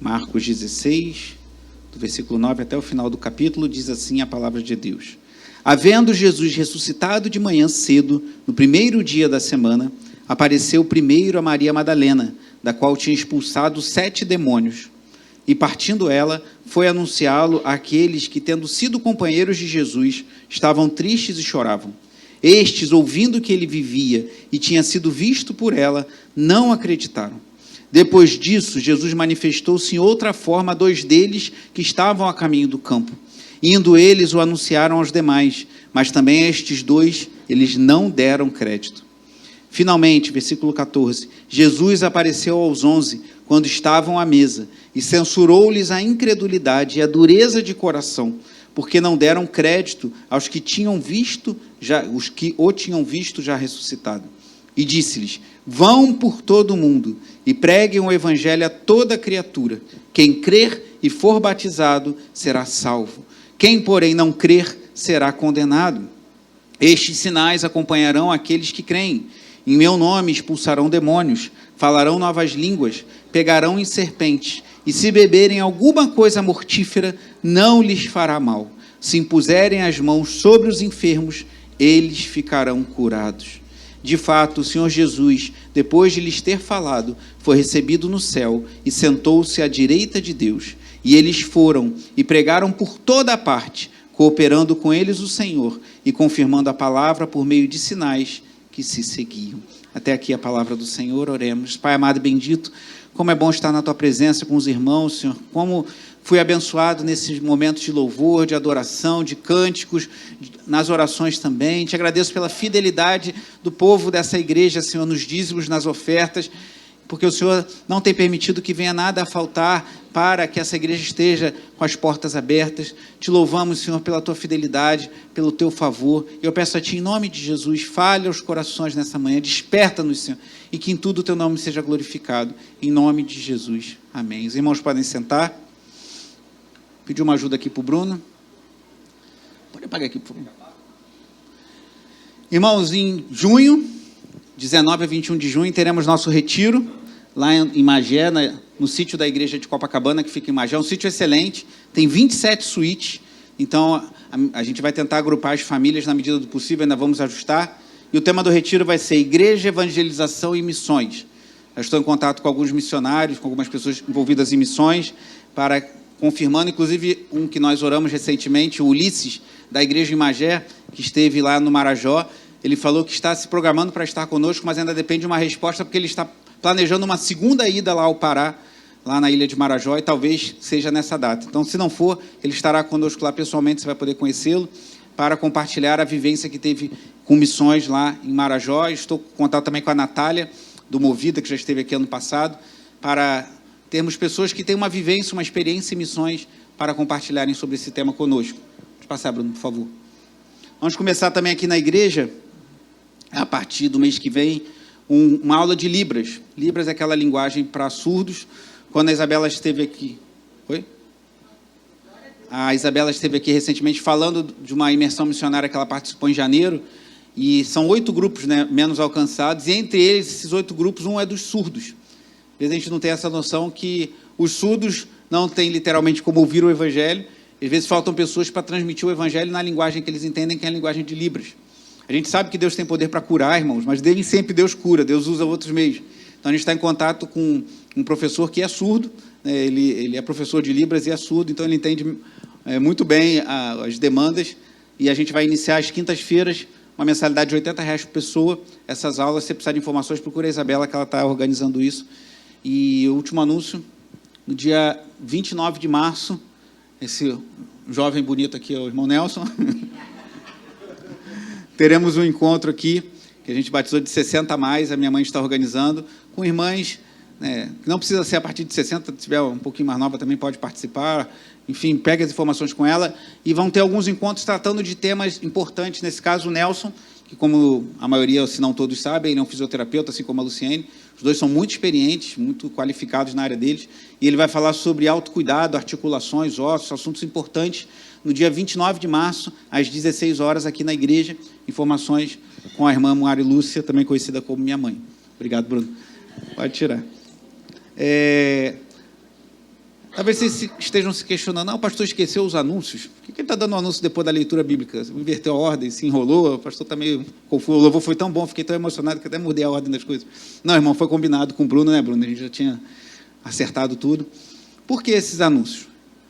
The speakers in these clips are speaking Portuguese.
Marcos 16, do versículo 9 até o final do capítulo, diz assim a palavra de Deus. Havendo Jesus ressuscitado de manhã cedo, no primeiro dia da semana, apareceu primeiro a Maria Madalena, da qual tinha expulsado 7 demônios. E partindo ela, foi anunciá-lo àqueles que, tendo sido companheiros de Jesus, estavam tristes e choravam. Estes, ouvindo que ele vivia e tinha sido visto por ela, não acreditaram. Depois disso, Jesus manifestou-se em outra forma a 2 deles que estavam a caminho do campo. Indo eles, o anunciaram aos demais, mas também a estes 2 eles não deram crédito. Finalmente, versículo 14, Jesus apareceu aos 11, quando estavam à mesa, e censurou-lhes a incredulidade e a dureza de coração, porque não deram crédito aos que tinham visto, os que o tinham visto já ressuscitado. E disse-lhes: vão por todo o mundo e preguem o evangelho a toda criatura. Quem crer e for batizado será salvo. Quem, porém, não crer será condenado. Estes sinais acompanharão aqueles que creem. Em meu nome expulsarão demônios, falarão novas línguas, pegarão em serpentes, e se beberem alguma coisa mortífera, não lhes fará mal. Se impuserem as mãos sobre os enfermos, eles ficarão curados. De fato, o Senhor Jesus, depois de lhes ter falado, foi recebido no céu e sentou-se à direita de Deus. E eles foram e pregaram por toda a parte, cooperando com eles o Senhor e confirmando a palavra por meio de sinais que se seguiam. Até aqui a palavra do Senhor, oremos. Pai amado e bendito, como é bom estar na Tua presença com os irmãos, Senhor, como fui abençoado nesses momentos de louvor, de adoração, de cânticos, nas orações também. Te agradeço pela fidelidade do povo dessa igreja, Senhor, nos dízimos, nas ofertas, porque o Senhor não tem permitido que venha nada a faltar para que essa igreja esteja com as portas abertas. Te louvamos, Senhor, pela Tua fidelidade, pelo Teu favor. Eu peço a Ti, em nome de Jesus, fale aos corações nessa manhã, desperta-nos, Senhor, e que em tudo o Teu nome seja glorificado. Em nome de Jesus. Amém. Os irmãos podem sentar. Pedir uma ajuda aqui para o Bruno. Pode apagar aqui, por favor. Irmãos, em junho, 19 a 21 de junho, teremos nosso retiro lá em Magé, no sítio da igreja de Copacabana, que fica em Magé. É um sítio excelente, tem 27 suítes, então a gente vai tentar agrupar as famílias na medida do possível, ainda vamos ajustar. E o tema do retiro vai ser Igreja, Evangelização e Missões. Eu estou em contato com alguns missionários, com algumas pessoas envolvidas em missões, para confirmando, inclusive, um que nós oramos recentemente, o Ulisses, da igreja em Magé, que esteve lá no Marajó. Ele falou que está se programando para estar conosco, mas ainda depende de uma resposta, porque ele está planejando uma segunda ida lá ao Pará, lá na ilha de Marajó, e talvez seja nessa data. Então, se não for, ele estará conosco lá pessoalmente, você vai poder conhecê-lo, para compartilhar a vivência que teve com missões lá em Marajó. Estou em contato também com a Natália, do Movida, que já esteve aqui ano passado, para termos pessoas que têm uma vivência, uma experiência em missões, para compartilharem sobre esse tema conosco. Pode passar, Bruno, por favor. Vamos começar também aqui na igreja, a partir do mês que vem, uma aula de Libras. Libras é aquela linguagem para surdos. Quando a Isabela esteve aqui... Oi? A Isabela esteve aqui recentemente falando de uma imersão missionária que ela participou em janeiro, e são 8 grupos, né, menos alcançados, e entre eles, esses 8 grupos, um é dos surdos. Às vezes a gente não tem essa noção que os surdos não têm literalmente como ouvir o evangelho, às vezes faltam pessoas para transmitir o evangelho na linguagem que eles entendem, que é a linguagem de Libras. A gente sabe que Deus tem poder para curar, irmãos, mas nem sempre Deus cura, Deus usa outros meios. Então, a gente está em contato com um professor que é surdo, né, ele é professor de Libras e é surdo, então ele entende muito bem as demandas, e a gente vai iniciar às quintas-feiras, uma mensalidade de R$80 por pessoa. Essas aulas, se você precisar de informações, procura a Isabela, que ela está organizando isso. E o último anúncio, no dia 29 de março, esse jovem bonito aqui é o irmão Nelson, teremos um encontro aqui, que a gente batizou de 60 a mais, a minha mãe está organizando, com irmãs, né, que não precisa ser a partir de 60, se tiver um pouquinho mais nova também pode participar, enfim, pegue as informações com ela, e vão ter alguns encontros tratando de temas importantes, nesse caso o Nelson, que como a maioria, se não todos sabem, ele é um fisioterapeuta, assim como a Luciene, os dois são muito experientes, muito qualificados na área deles, e ele vai falar sobre autocuidado, articulações, ossos, assuntos importantes, no dia 29 de março, às 16 horas, aqui na igreja. Informações com a irmã Mari Lúcia, também conhecida como minha mãe. Obrigado, Bruno. Pode tirar. Talvez vocês estejam se questionando, não, o pastor esqueceu os anúncios. Por que ele está dando um anúncio depois da leitura bíblica? Inverteu a ordem, se enrolou, o pastor está meio confuso. O louvor foi tão bom, fiquei tão emocionado que até mudei a ordem das coisas. Não, irmão, foi combinado com o Bruno, né, Bruno? A gente já tinha acertado tudo. Por que esses anúncios?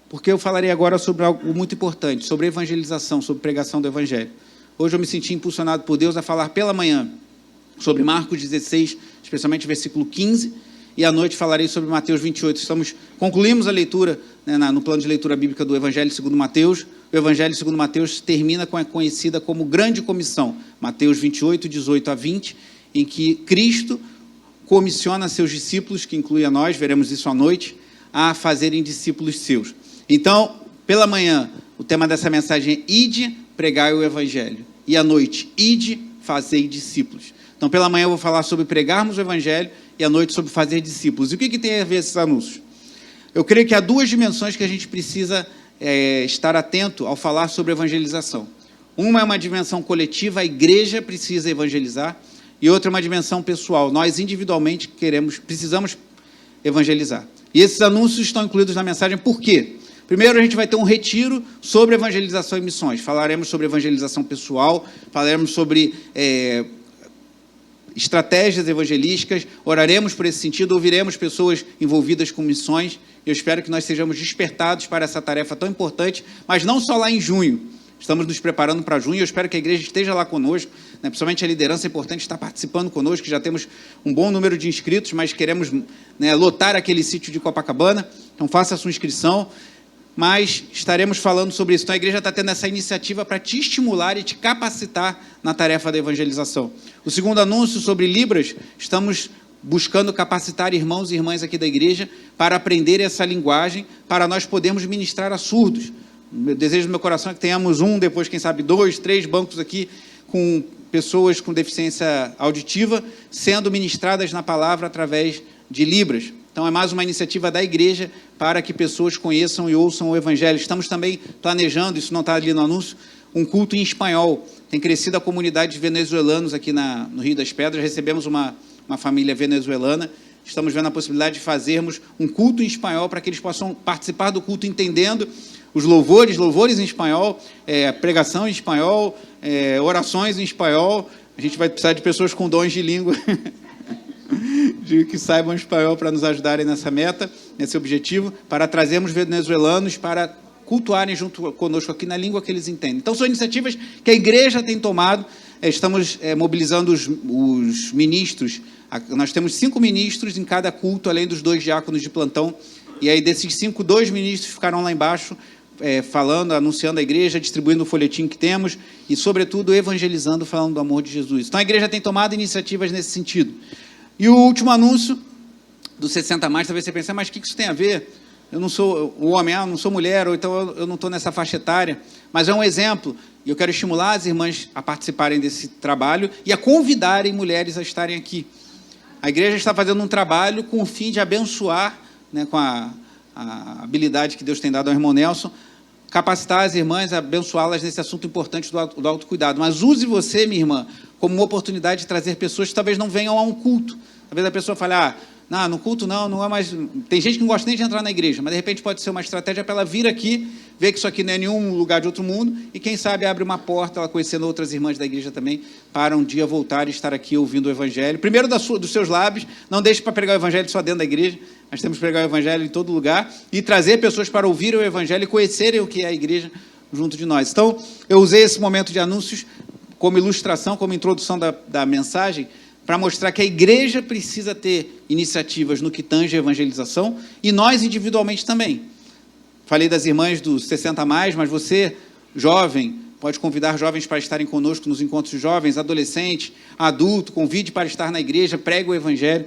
Porque eu falarei agora sobre algo muito importante, sobre evangelização, sobre pregação do evangelho. Hoje eu me senti impulsionado por Deus a falar pela manhã sobre Marcos 16, especialmente versículo 15, e à noite falarei sobre Mateus 28. Concluímos a leitura, né, no plano de leitura bíblica do Evangelho segundo Mateus. O Evangelho segundo Mateus termina com a conhecida como Grande Comissão, Mateus 28, 18 a 20, em que Cristo comissiona seus discípulos, que inclui a nós, veremos isso à noite, a fazerem discípulos seus. Então, pela manhã, o tema dessa mensagem é Ide, pregai o Evangelho. E à noite, Ide, fazei discípulos. Então, pela manhã eu vou falar sobre pregarmos o Evangelho e à noite sobre fazer discípulos. E o que tem a ver esses anúncios? Eu creio que há duas dimensões que a gente precisa estar atento ao falar sobre evangelização. Uma é uma dimensão coletiva, a igreja precisa evangelizar, e outra é uma dimensão pessoal. Nós, individualmente, precisamos evangelizar. E esses anúncios estão incluídos na mensagem, por quê? Primeiro, a gente vai ter um retiro sobre evangelização e missões. Falaremos sobre evangelização pessoal, falaremos sobre estratégias evangelísticas, oraremos por esse sentido, ouviremos pessoas envolvidas com missões. Eu espero que nós sejamos despertados para essa tarefa tão importante, mas não só lá em junho. Estamos nos preparando para junho, eu espero que a igreja esteja lá conosco, né? Principalmente a liderança, é importante estar participando conosco, já temos um bom número de inscritos, mas queremos, né, lotar aquele sítio de Copacabana, então faça a sua inscrição, mas estaremos falando sobre isso. Então a igreja está tendo essa iniciativa para te estimular e te capacitar na tarefa da evangelização. O segundo anúncio sobre Libras, estamos buscando capacitar irmãos e irmãs aqui da igreja para aprender essa linguagem, para nós podermos ministrar a surdos. O desejo do meu coração é que tenhamos depois, quem sabe, 2, 3 bancos aqui com pessoas com deficiência auditiva sendo ministradas na palavra através de Libras. Então, é mais uma iniciativa da igreja para que pessoas conheçam e ouçam o Evangelho. Estamos também planejando, isso não está ali no anúncio, um culto em espanhol. Tem crescido a comunidade de venezuelanos aqui no Rio das Pedras. Recebemos uma família venezuelana. Estamos vendo a possibilidade de fazermos um culto em espanhol para que eles possam participar do culto entendendo os louvores em espanhol, pregação em espanhol, orações em espanhol. A gente vai precisar de pessoas com dons de língua que saibam espanhol para nos ajudarem nessa meta, nesse objetivo, para trazermos venezuelanos para cultuarem junto conosco aqui na língua que eles entendem. Então, são iniciativas que a igreja tem tomado. Estamos mobilizando os ministros. Nós temos 5 ministros em cada culto, além dos 2 diáconos de plantão. E aí, desses 5, 2 ministros ficaram lá embaixo, falando, anunciando a igreja, distribuindo o folhetim que temos e, sobretudo, evangelizando, falando do amor de Jesus. Então, a igreja tem tomado iniciativas nesse sentido. E o último anúncio do 60+, talvez você pense, mas o que isso tem a ver? Eu não sou o homem, eu não sou mulher, ou então eu não estou nessa faixa etária, mas é um exemplo, e eu quero estimular as irmãs a participarem desse trabalho e a convidarem mulheres a estarem aqui. A igreja está fazendo um trabalho com o fim de abençoar, né, com a habilidade que Deus tem dado ao irmão Nelson, capacitar as irmãs, abençoá-las nesse assunto importante do autocuidado. Mas use você, minha irmã, como uma oportunidade de trazer pessoas que talvez não venham a um culto. Talvez a pessoa fale, não, no culto não é mais... Tem gente que não gosta nem de entrar na igreja, mas de repente pode ser uma estratégia para ela vir aqui, ver que isso aqui não é nenhum lugar de outro mundo, e quem sabe abre uma porta, ela conhecendo outras irmãs da igreja também, para um dia voltar e estar aqui ouvindo o Evangelho. Primeiro dos seus lábios, não deixe para pregar o Evangelho só dentro da igreja, nós temos que pregar o Evangelho em todo lugar, e trazer pessoas para ouvir o Evangelho e conhecerem o que é a igreja junto de nós. Então, eu usei esse momento de anúncios como ilustração, como introdução da mensagem, para mostrar que a igreja precisa ter iniciativas no que tange a evangelização, e nós individualmente também. Falei das irmãs do 60+, mas você, jovem, pode convidar jovens para estarem conosco nos encontros de jovens, adolescente, adulto, convide para estar na igreja, pregue o Evangelho.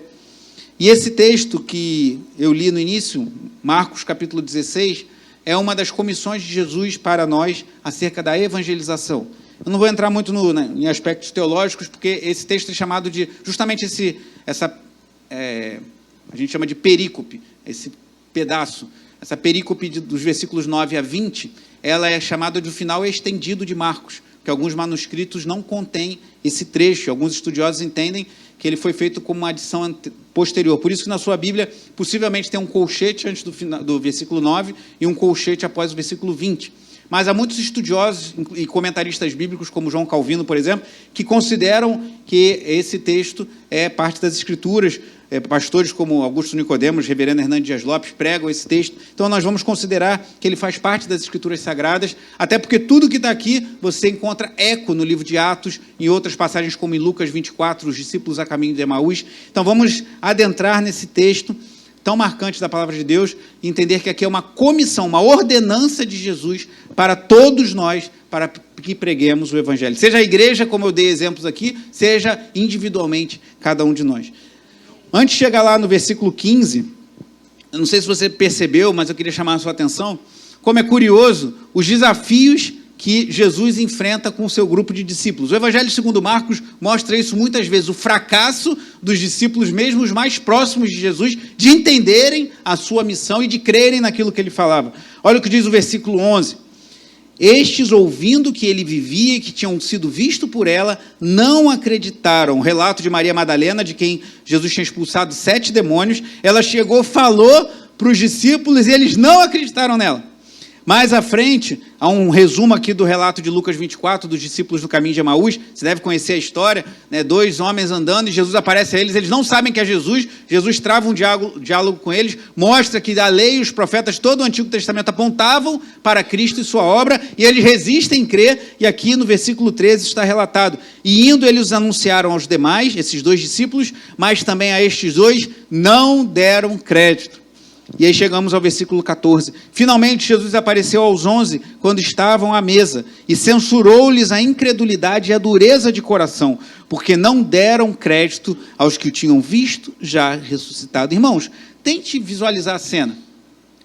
E esse texto que eu li no início, Marcos capítulo 16, é uma das comissões de Jesus para nós acerca da evangelização. Eu não vou entrar muito em aspectos teológicos, porque esse texto é chamado de, justamente a gente chama de perícope, esse pedaço, essa perícope dos versículos 9 a 20, ela é chamada de final estendido de Marcos, que alguns manuscritos não contêm esse trecho. Alguns estudiosos entendem que ele foi feito como uma adição posterior. Por isso que na sua Bíblia, possivelmente tem um colchete antes do versículo 9 e um colchete após o versículo 20. Mas há muitos estudiosos e comentaristas bíblicos, como João Calvino, por exemplo, que consideram que esse texto é parte das Escrituras. Pastores como Augusto Nicodemos, reverendo Hernando Dias Lopes, pregam esse texto. Então, nós vamos considerar que ele faz parte das Escrituras Sagradas, até porque tudo que está aqui, você encontra eco no livro de Atos, em outras passagens, como em Lucas 24, os discípulos a caminho de Emaús. Então, vamos adentrar nesse texto tão marcante da palavra de Deus e entender que aqui é uma comissão, uma ordenança de Jesus para todos nós, para que preguemos o Evangelho. Seja a igreja, como eu dei exemplos aqui, seja individualmente cada um de nós. Antes de chegar lá no versículo 15, eu não sei se você percebeu, mas eu queria chamar a sua atenção, como é curioso os desafios que Jesus enfrenta com o seu grupo de discípulos. O Evangelho segundo Marcos mostra isso muitas vezes, o fracasso dos discípulos, mesmo os mais próximos de Jesus, de entenderem a sua missão e de crerem naquilo que ele falava. Olha o que diz o versículo 11. Estes, ouvindo que ele vivia e que tinham sido vistos por ela, não acreditaram. O relato de Maria Madalena, de quem Jesus tinha expulsado 7 demônios, ela chegou, falou para os discípulos e eles não acreditaram nela. Mais à frente, há um resumo aqui do relato de Lucas 24, dos discípulos do caminho de Emaús. Você deve conhecer a história, né? 2 homens andando e Jesus aparece a eles. Eles não sabem que é Jesus. Jesus trava um diálogo com eles, mostra que a lei e os profetas, todo o Antigo Testamento apontavam para Cristo e sua obra, e eles resistem em crer, e aqui no versículo 13 está relatado. E indo, eles anunciaram aos demais, esses 2 discípulos, mas também a estes 2 não deram crédito. E aí chegamos ao versículo 14. Finalmente, Jesus apareceu aos 11, quando estavam à mesa, e censurou-lhes a incredulidade e a dureza de coração, porque não deram crédito aos que o tinham visto já ressuscitado. Irmãos, tente visualizar a cena.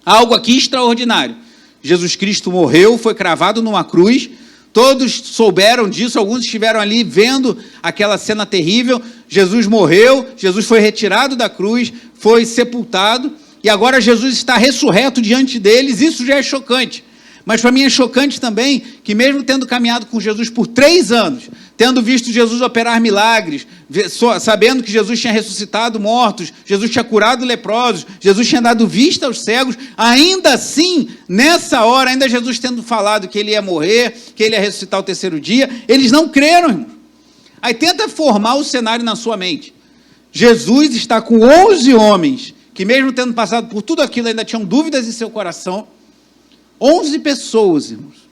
Algo aqui extraordinário. Jesus Cristo morreu, foi cravado numa cruz, todos souberam disso, alguns estiveram ali vendo aquela cena terrível. Jesus morreu, Jesus foi retirado da cruz, foi sepultado, e agora Jesus está ressurreto diante deles. Isso já é chocante. Mas para mim é chocante também que mesmo tendo caminhado com Jesus por 3 anos, tendo visto Jesus operar milagres, sabendo que Jesus tinha ressuscitado mortos, Jesus tinha curado leprosos, Jesus tinha dado vista aos cegos, ainda assim, nessa hora, ainda Jesus tendo falado que ele ia morrer, que ele ia ressuscitar ao 3º dia, eles não creram, irmão. Aí tenta formar o cenário na sua mente. Jesus está com 11 homens, que mesmo tendo passado por tudo aquilo, ainda tinham dúvidas em seu coração. 11 pessoas, irmãos.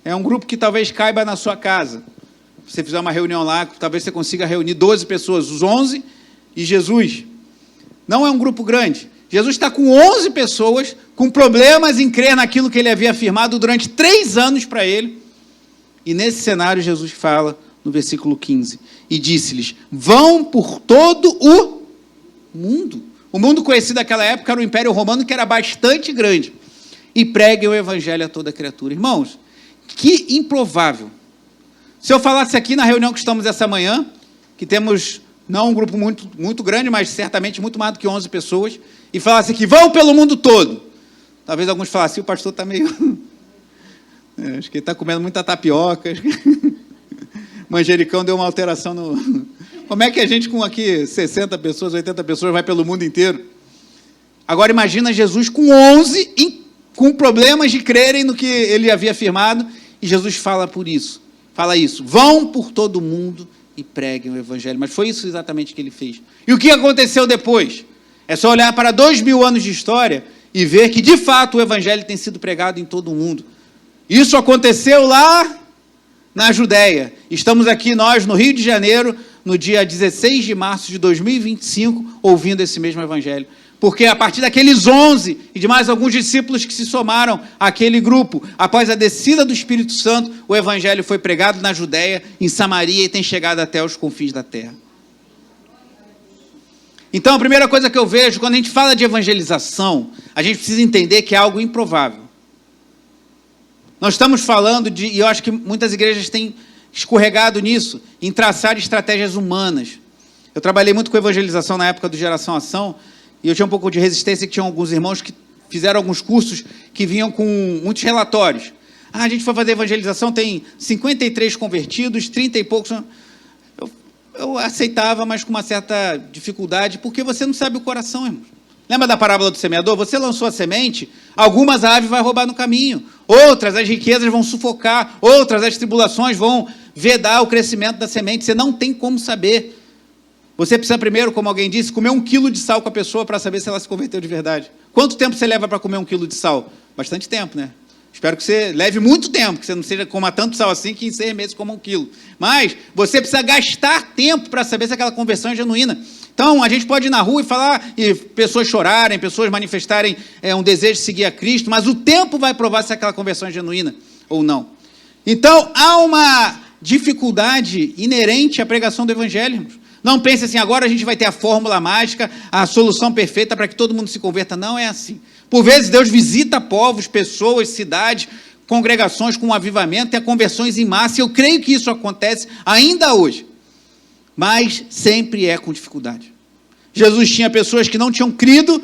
É um grupo que talvez caiba na sua casa. Se você fizer uma reunião lá, talvez você consiga reunir 12 pessoas, os 11 e Jesus. Não é um grupo grande. Jesus está com 11 pessoas, com problemas em crer naquilo que ele havia afirmado durante 3 anos para ele. E nesse cenário, Jesus fala no versículo 15, e disse-lhes, vão por todo o mundo. O mundo conhecido naquela época era o Império Romano, que era bastante grande. E preguem o Evangelho a toda criatura. Irmãos, que improvável. Se eu falasse aqui na reunião que estamos essa manhã, que temos não um grupo muito grande, mas certamente muito mais do que 11 pessoas, e falasse aqui, vão pelo mundo todo. Talvez alguns falassem, o pastor está meio... acho que ele está comendo muita tapioca. Manjericão deu uma alteração no... Como é que a gente com aqui 60 pessoas, 80 pessoas vai pelo mundo inteiro? Agora imagina Jesus com 11, com problemas de crerem no que ele havia afirmado, e Jesus fala isso, vão por todo o mundo e preguem o Evangelho. Mas foi isso exatamente que ele fez. E o que aconteceu depois? É só olhar para 2000 anos de história e ver que, de fato, o Evangelho tem sido pregado em todo o mundo. Isso aconteceu lá na Judéia. Estamos aqui nós, no Rio de Janeiro, no dia 16 de março de 2025, ouvindo esse mesmo Evangelho. Porque a partir daqueles 11 e de mais alguns discípulos que se somaram àquele grupo, após a descida do Espírito Santo, o Evangelho foi pregado na Judéia, em Samaria, e tem chegado até os confins da terra. Então, a primeira coisa que eu vejo, quando a gente fala de evangelização, a gente precisa entender que é algo improvável. Nós estamos falando de, e eu acho que muitas igrejas têm escorregado nisso, em traçar estratégias humanas. Eu trabalhei muito com evangelização na época do Geração Ação, e eu tinha um pouco de resistência, que tinham alguns irmãos que fizeram alguns cursos que vinham com muitos relatórios. A gente foi fazer evangelização, tem 53 convertidos, 30 e poucos... eu aceitava, mas com uma certa dificuldade, porque você não sabe o coração, irmãos. Lembra da parábola do semeador? Você lançou a semente, algumas a ave vai roubar no caminho, outras as riquezas vão sufocar, outras as tribulações vão vedar o crescimento da semente. Você não tem como saber. Você precisa primeiro, como alguém disse, comer 1 quilo de sal com a pessoa para saber se ela se converteu de verdade. Quanto tempo você leva para comer 1 quilo de sal? Bastante tempo, né? Espero que você leve muito tempo, que você não seja coma tanto sal assim que em 6 meses coma 1 quilo. Mas você precisa gastar tempo para saber se aquela conversão é genuína. Então, a gente pode ir na rua e falar, e pessoas chorarem, pessoas manifestarem um desejo de seguir a Cristo, mas o tempo vai provar se aquela conversão é genuína ou não. Então, há uma dificuldade inerente à pregação do Evangelho, irmãos. Não pense assim, agora a gente vai ter a fórmula mágica, a solução perfeita para que todo mundo se converta. Não é assim. Por vezes, Deus visita povos, pessoas, cidades, congregações com um avivamento, tem conversões em massa, e eu creio que isso acontece ainda hoje. Mas sempre é com dificuldade. Jesus tinha pessoas que não tinham crido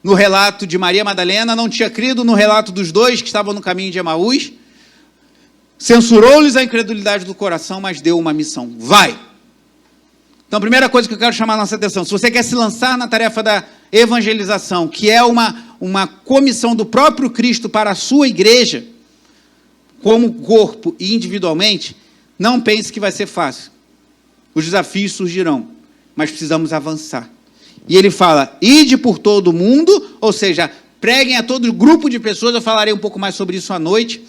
no relato de Maria Madalena, não tinha crido no relato dos 2 que estavam no caminho de Emaús, censurou-lhes a incredulidade do coração, mas deu uma missão: vai! Então, a primeira coisa que eu quero chamar a nossa atenção, se você quer se lançar na tarefa da evangelização, que é uma comissão do próprio Cristo para a sua igreja, como corpo e individualmente, não pense que vai ser fácil. Os desafios surgirão, mas precisamos avançar. E ele fala, ide por todo o mundo, ou seja, preguem a todo grupo de pessoas. Eu falarei um pouco mais sobre isso à noite.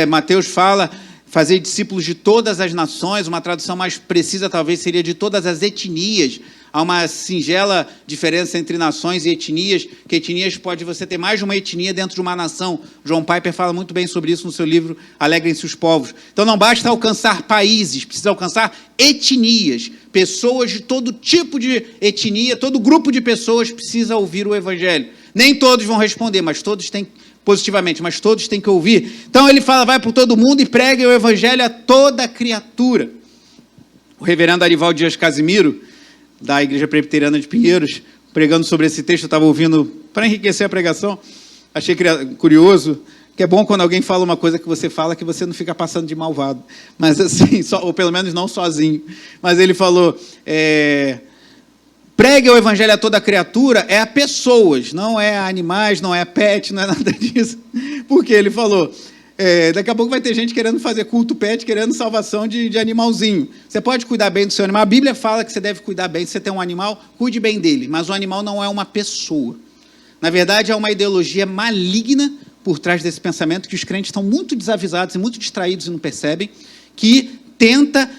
Mateus fala, fazer discípulos de todas as nações, uma tradução mais precisa talvez seria de todas as etnias. Há uma singela diferença entre nações e etnias, que etnias pode você ter mais de uma etnia dentro de uma nação. John Piper fala muito bem sobre isso no seu livro Alegrem-se os Povos. Então não basta alcançar países, precisa alcançar etnias, pessoas de todo tipo de etnia, todo grupo de pessoas precisa ouvir o Evangelho. Nem todos vão responder, mas todos têm positivamente, mas todos têm que ouvir. Então ele fala, vai por todo mundo e pregue o Evangelho a toda criatura. O reverendo Arivaldo Dias Casimiro, da Igreja Presbiteriana de Pinheiros, pregando sobre esse texto, eu estava ouvindo para enriquecer a pregação, achei curioso, que é bom quando alguém fala uma coisa que você fala, que você não fica passando de malvado, mas assim, ou pelo menos não sozinho. Mas ele falou, pregue o Evangelho a toda criatura, é a pessoas, não é a animais, não é a pet, não é nada disso, porque ele falou, daqui a pouco vai ter gente querendo fazer culto pet, querendo salvação de animalzinho. Você pode cuidar bem do seu animal, a Bíblia fala que você deve cuidar bem, se você tem um animal, cuide bem dele, mas o animal não é uma pessoa. Na verdade, é uma ideologia maligna por trás desse pensamento, que os crentes estão muito desavisados e muito distraídos e não percebem, que tenta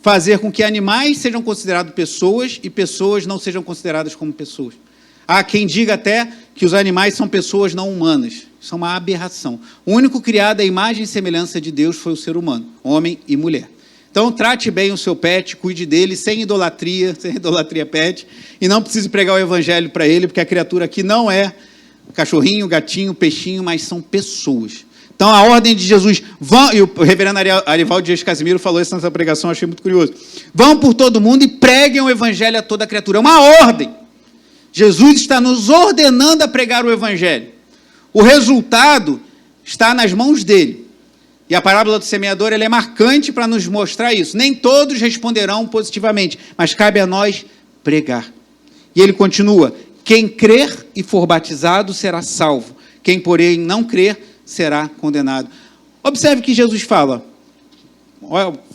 fazer com que animais sejam considerados pessoas e pessoas não sejam consideradas como pessoas. Há quem diga até que os animais são pessoas não humanas. Isso é uma aberração. O único criado à imagem e semelhança de Deus foi o ser humano, homem e mulher. Então, trate bem o seu pet, cuide dele, sem idolatria pet, e não precise pregar o Evangelho para ele, porque a criatura aqui não é cachorrinho, gatinho, peixinho, mas são pessoas. Então, a ordem de Jesus, e o reverendo Arivaldo Dias Casimiro falou isso nessa pregação, eu achei muito curioso. Vão por todo mundo e preguem o Evangelho a toda criatura. É uma ordem. Jesus está nos ordenando a pregar o Evangelho. O resultado está nas mãos dele. E a parábola do semeador ela é marcante para nos mostrar isso. Nem todos responderão positivamente, mas cabe a nós pregar. E ele continua, quem crer e for batizado será salvo. Quem, porém, não crer será condenado. Observe que Jesus fala,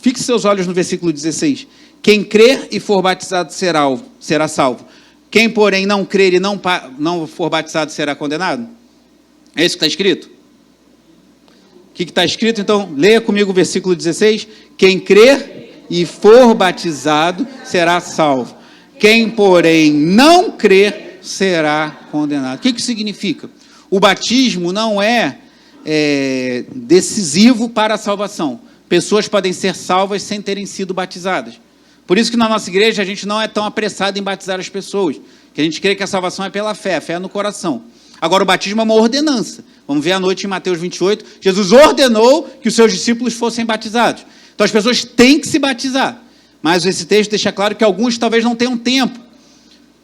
fixe seus olhos no versículo 16, quem crer e for batizado será salvo. Quem, porém, não crer e não for batizado será condenado? É isso que está escrito? O que está escrito? Então, leia comigo o versículo 16. Quem crer e for batizado será salvo. Quem, porém, não crer será condenado. O que isso significa? O batismo não é decisivo para a salvação. Pessoas podem ser salvas sem terem sido batizadas. Por isso que na nossa igreja a gente não é tão apressado em batizar as pessoas, que a gente crê que a salvação é pela fé, a fé é no coração. Agora o batismo é uma ordenança. Vamos ver à noite em Mateus 28, Jesus ordenou que os seus discípulos fossem batizados. Então as pessoas têm que se batizar. Mas esse texto deixa claro que alguns talvez não tenham tempo.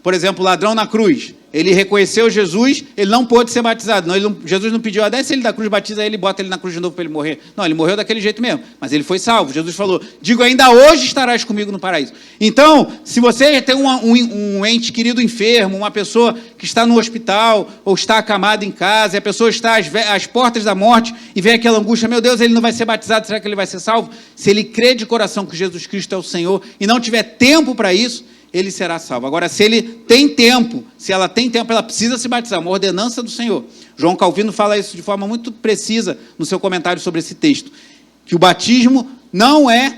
Por exemplo, o ladrão na cruz. ele reconheceu Jesus, ele não pôde ser batizado. Não, Jesus não pediu, desce ele da cruz, batiza ele e bota ele na cruz de novo para ele morrer. Não, ele morreu daquele jeito mesmo, mas ele foi salvo. Jesus falou, digo, ainda hoje estarás comigo no paraíso. Então, se você tem um ente querido enfermo, uma pessoa que está no hospital, ou está acamada em casa, e a pessoa está às portas da morte, e vem aquela angústia, meu Deus, ele não vai ser batizado, será que ele vai ser salvo? Se ele crê de coração que Jesus Cristo é o Senhor, e não tiver tempo para isso, ele será salvo. Agora, se ele tem tempo, se ela tem tempo, ela precisa se batizar, uma ordenança do Senhor. João Calvino fala isso de forma muito precisa no seu comentário sobre esse texto, que o batismo não é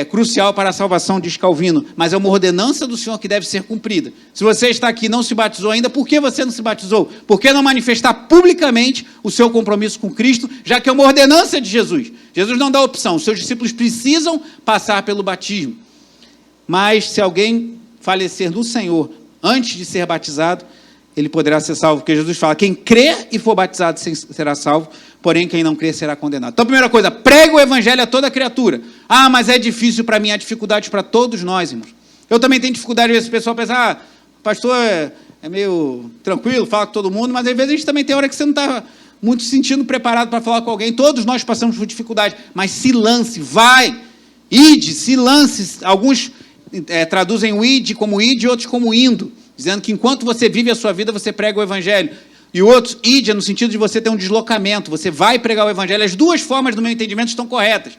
crucial para a salvação, diz Calvino, mas é uma ordenança do Senhor que deve ser cumprida. Se você está aqui e não se batizou ainda, por que você não se batizou? Por que não manifestar publicamente o seu compromisso com Cristo, já que é uma ordenança de Jesus? Jesus não dá opção, os seus discípulos precisam passar pelo batismo. Mas se alguém falecer no Senhor antes de ser batizado, ele poderá ser salvo, porque Jesus fala, quem crê e for batizado será salvo, porém quem não crê será condenado. Então, primeira coisa, prega o evangelho a toda criatura. Ah, mas é difícil para mim, há dificuldade para todos nós, irmãos. Eu também tenho dificuldade, às vezes o pessoal pensa, pastor é meio tranquilo, fala com todo mundo, mas às vezes a gente também tem hora que você não está muito se sentindo preparado para falar com alguém, todos nós passamos por dificuldade, mas se lance, vai, ide, se lance, alguns traduzem o id como ide, outros como indo, dizendo que enquanto você vive a sua vida, você prega o evangelho. E outros, ide, no sentido de você ter um deslocamento, você vai pregar o evangelho. As duas formas, do meu entendimento, estão corretas.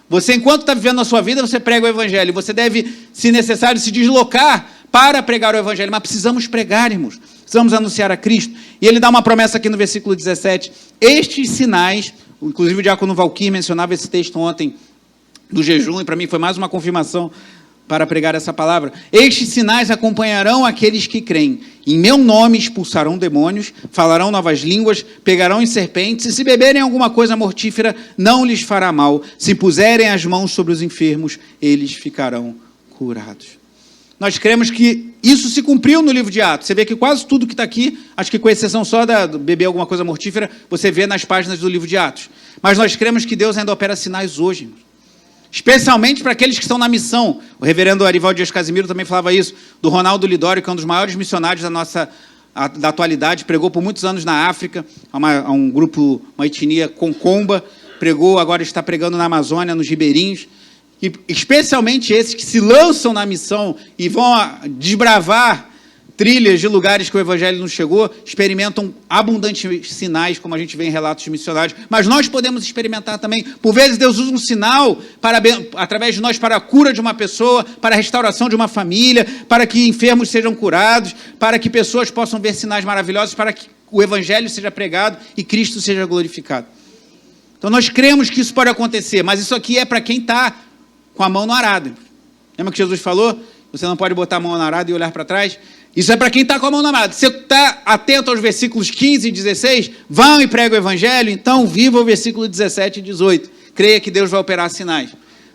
Você, enquanto está vivendo a sua vida, você prega o evangelho. Você deve, se necessário, se deslocar para pregar o evangelho. Mas precisamos pregar, irmãos. Precisamos anunciar a Cristo. E ele dá uma promessa aqui no versículo 17. Estes sinais, inclusive o diácono Valquir mencionava esse texto ontem do jejum, e para mim foi mais uma confirmação para pregar essa palavra. Estes sinais acompanharão aqueles que creem. Em meu nome expulsarão demônios, falarão novas línguas, pegarão em serpentes, e se beberem alguma coisa mortífera, não lhes fará mal. Se puserem as mãos sobre os enfermos, eles ficarão curados. Nós cremos que isso se cumpriu no livro de Atos. Você vê que quase tudo que está aqui, acho que com exceção só do beber alguma coisa mortífera, você vê nas páginas do livro de Atos. Mas nós cremos que Deus ainda opera sinais hoje, irmãos. Especialmente para aqueles que estão na missão. O reverendo Arivaldo Dias Casimiro também falava isso, do Ronaldo Lidório, que é um dos maiores missionários da atualidade, pregou por muitos anos na África, a um grupo, uma etnia concomba, pregou, agora está pregando na Amazônia, nos ribeirinhos, e especialmente esses que se lançam na missão e vão desbravar trilhas de lugares que o evangelho não chegou, experimentam abundantes sinais, como a gente vê em relatos de missionários, mas nós podemos experimentar também. Por vezes Deus usa um sinal através de nós para a cura de uma pessoa, para a restauração de uma família, para que enfermos sejam curados, para que pessoas possam ver sinais maravilhosos, para que o evangelho seja pregado e Cristo seja glorificado. Então nós cremos que isso pode acontecer, mas isso aqui é para quem está com a mão no arado. Lembra que Jesus falou? Você não pode botar a mão no arado e olhar para trás? Isso é para quem está com a mão na arado. Você está atento aos versículos 15 e 16? Vão e pregam o evangelho? Então viva o versículo 17 e 18. Creia que Deus vai operar sinais.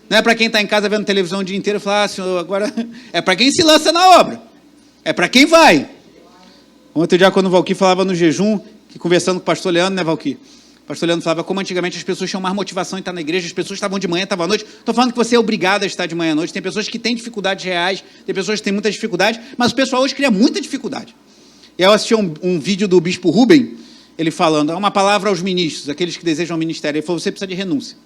Não é para quem está em casa vendo televisão o dia inteiro e falar, Senhor, agora... É para quem se lança na obra. É para quem vai. Ontem o diácono Valquir falava no jejum, que conversando com o pastor Leandro, né, Valquir? O pastor Leandro falava como antigamente as pessoas tinham mais motivação em estar na igreja, as pessoas estavam de manhã, estavam à noite. Estou falando que você é obrigado a estar de manhã à noite. Tem pessoas que têm dificuldades reais, tem pessoas que têm muita dificuldade, mas o pessoal hoje cria muita dificuldade. E eu assisti um vídeo do bispo Rubem, ele falando, uma palavra aos ministros, aqueles que desejam o ministério. Ele falou, você precisa de renúncia.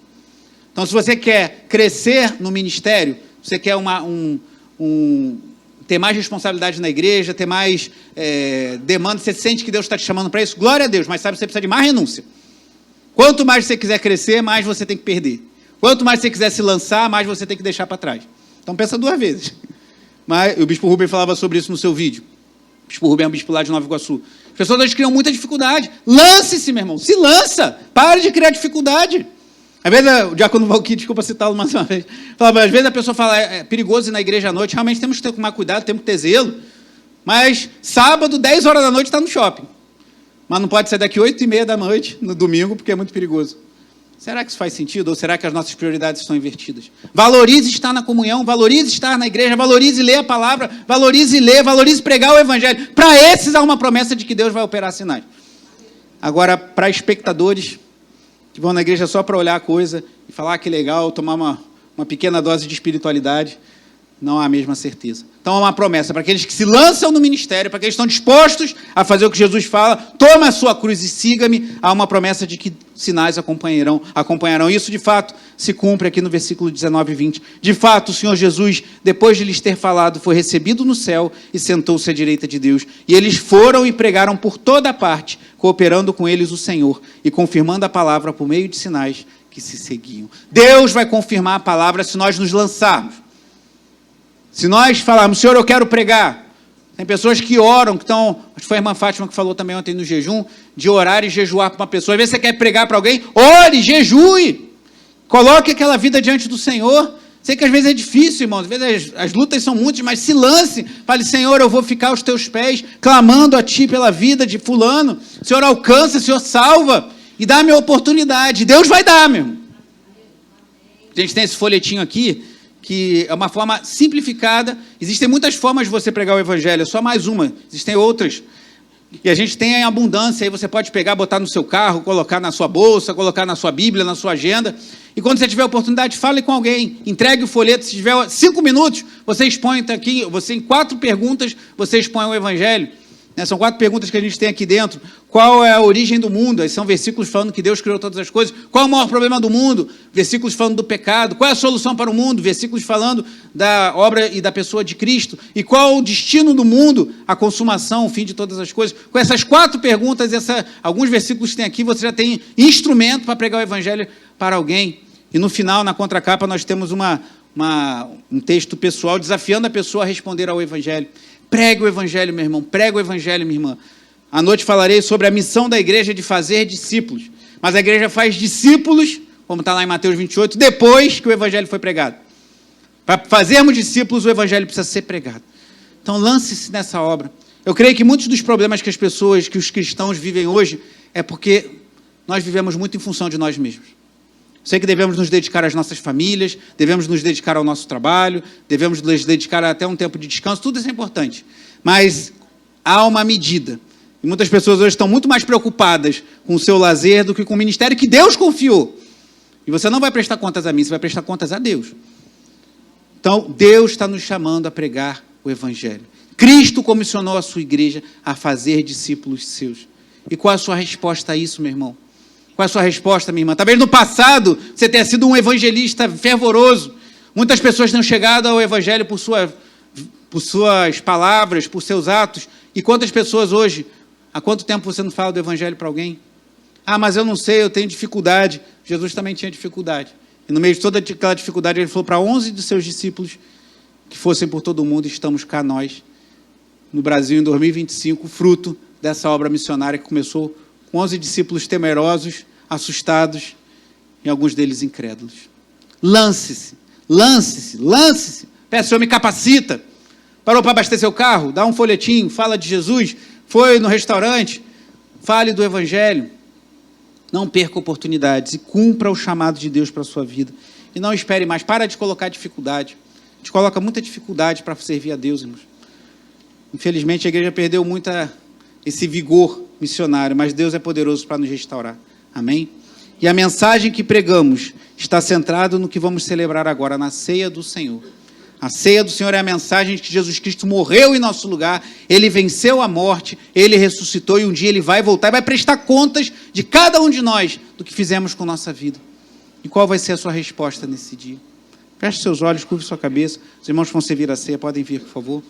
Então, se você quer crescer no ministério, você quer ter mais responsabilidade na igreja, ter mais demanda, você sente que Deus está te chamando para isso, glória a Deus, mas sabe, você precisa de mais renúncia. Quanto mais você quiser crescer, mais você tem que perder. Quanto mais você quiser se lançar, mais você tem que deixar para trás. Então pensa duas vezes. Mas o bispo Rubem falava sobre isso no seu vídeo. O bispo Rubem é um bispo lá de Nova Iguaçu. As pessoas hoje criam muita dificuldade. Lance-se, meu irmão. Se lança. Pare de criar dificuldade. Às vezes, o diácono Valquir, desculpa citá-lo mais uma vez, falava, às vezes a pessoa fala, é perigoso ir na igreja à noite. Realmente temos que tomar cuidado, temos que ter zelo. Mas sábado, 10 horas da noite, está no shopping. Mas não pode ser daqui 8h30 da noite, no domingo, porque é muito perigoso. Será que isso faz sentido? Ou será que as nossas prioridades estão invertidas? Valorize estar na comunhão, valorize estar na igreja, valorize ler a palavra, valorize ler, valorize pregar o evangelho. Para esses há uma promessa de que Deus vai operar sinais. Agora, para espectadores que vão na igreja só para olhar a coisa e falar que legal, tomar uma pequena dose de espiritualidade, não há a mesma certeza. Então, há uma promessa para aqueles que se lançam no ministério, para aqueles que estão dispostos a fazer o que Jesus fala, toma a sua cruz e siga-me, há uma promessa de que sinais acompanharão. Isso, de fato, se cumpre aqui no versículo 19 e 20. De fato, o Senhor Jesus, depois de lhes ter falado, foi recebido no céu e sentou-se à direita de Deus. E eles foram e pregaram por toda a parte, cooperando com eles o Senhor e confirmando a palavra por meio de sinais que se seguiam. Deus vai confirmar a palavra se nós nos lançarmos. Se nós falarmos, Senhor, eu quero pregar. Tem pessoas que oram, que estão... Acho que foi a irmã Fátima que falou também ontem no jejum, de orar e jejuar para uma pessoa. Às vezes você quer pregar para alguém, ore, jejue. Coloque aquela vida diante do Senhor. Sei que às vezes é difícil, irmãos. Às vezes as lutas são muitas, mas se lance. Fale, Senhor, eu vou ficar aos teus pés, clamando a Ti pela vida de fulano. Senhor, alcança, Senhor, salva. E dá-me a oportunidade. Deus vai dar, meu irmão. A gente tem esse folhetinho aqui, que é uma forma simplificada. Existem muitas formas de você pregar o evangelho, é só mais uma, existem outras. E a gente tem em abundância, aí você pode pegar, botar no seu carro, colocar na sua bolsa, colocar na sua Bíblia, na sua agenda. E quando você tiver a oportunidade, fale com alguém, entregue o folheto, se tiver 5 minutos, você expõe aqui, você em 4 perguntas, você expõe o evangelho. São 4 perguntas que a gente tem aqui dentro. Qual é a origem do mundo? Aí são versículos falando que Deus criou todas as coisas. Qual é o maior problema do mundo? Versículos falando do pecado. Qual é a solução para o mundo? Versículos falando da obra e da pessoa de Cristo. E qual é o destino do mundo? A consumação, o fim de todas as coisas. Com essas 4 perguntas, alguns versículos que tem aqui, você já tem instrumento para pregar o evangelho para alguém. E no final, na contracapa, nós temos um texto pessoal desafiando a pessoa a responder ao evangelho. Pregue o evangelho, meu irmão. Pregue o evangelho, minha irmã. À noite falarei sobre a missão da igreja de fazer discípulos. Mas a igreja faz discípulos, como está lá em Mateus 28, depois que o evangelho foi pregado. Para fazermos discípulos, o evangelho precisa ser pregado. Então, lance-se nessa obra. Eu creio que muitos dos problemas que os cristãos vivem hoje, é porque nós vivemos muito em função de nós mesmos. Sei que devemos nos dedicar às nossas famílias, devemos nos dedicar ao nosso trabalho, devemos nos dedicar até um tempo de descanso, tudo isso é importante. Mas há uma medida. E muitas pessoas hoje estão muito mais preocupadas com o seu lazer do que com o ministério que Deus confiou. E você não vai prestar contas a mim, você vai prestar contas a Deus. Então, Deus está nos chamando a pregar o evangelho. Cristo comissionou a sua igreja a fazer discípulos seus. E qual a sua resposta a isso, meu irmão? Qual é a sua resposta, minha irmã? Talvez no passado você tenha sido um evangelista fervoroso. Muitas pessoas tenham chegado ao evangelho por suas palavras, por seus atos. E quantas pessoas hoje, há quanto tempo você não fala do evangelho para alguém? Ah, mas eu não sei, eu tenho dificuldade. Jesus também tinha dificuldade. E no meio de toda aquela dificuldade, ele falou para 11 de seus discípulos que fossem por todo o mundo, e estamos cá nós, no Brasil, em 2025, fruto dessa obra missionária que começou com 11 discípulos temerosos, assustados, e alguns deles incrédulos. Lance-se, lance-se, lance-se. Peça, Senhor, me capacita. Parou para abastecer o carro? Dá um folhetim, fala de Jesus. Foi no restaurante? Fale do evangelho. Não perca oportunidades e cumpra o chamado de Deus para a sua vida. E não espere mais. Para de colocar dificuldade. A gente coloca muita dificuldade para servir a Deus, irmãos. Infelizmente, a igreja perdeu muito esse vigor missionário, mas Deus é poderoso para nos restaurar. Amém? E a mensagem que pregamos está centrada no que vamos celebrar agora, na ceia do Senhor. A ceia do Senhor é a mensagem de que Jesus Cristo morreu em nosso lugar, Ele venceu a morte, Ele ressuscitou e um dia Ele vai voltar e vai prestar contas de cada um de nós do que fizemos com nossa vida. E qual vai ser a sua resposta nesse dia? Feche seus olhos, curve sua cabeça. Os irmãos que vão servir a ceia podem vir, por favor.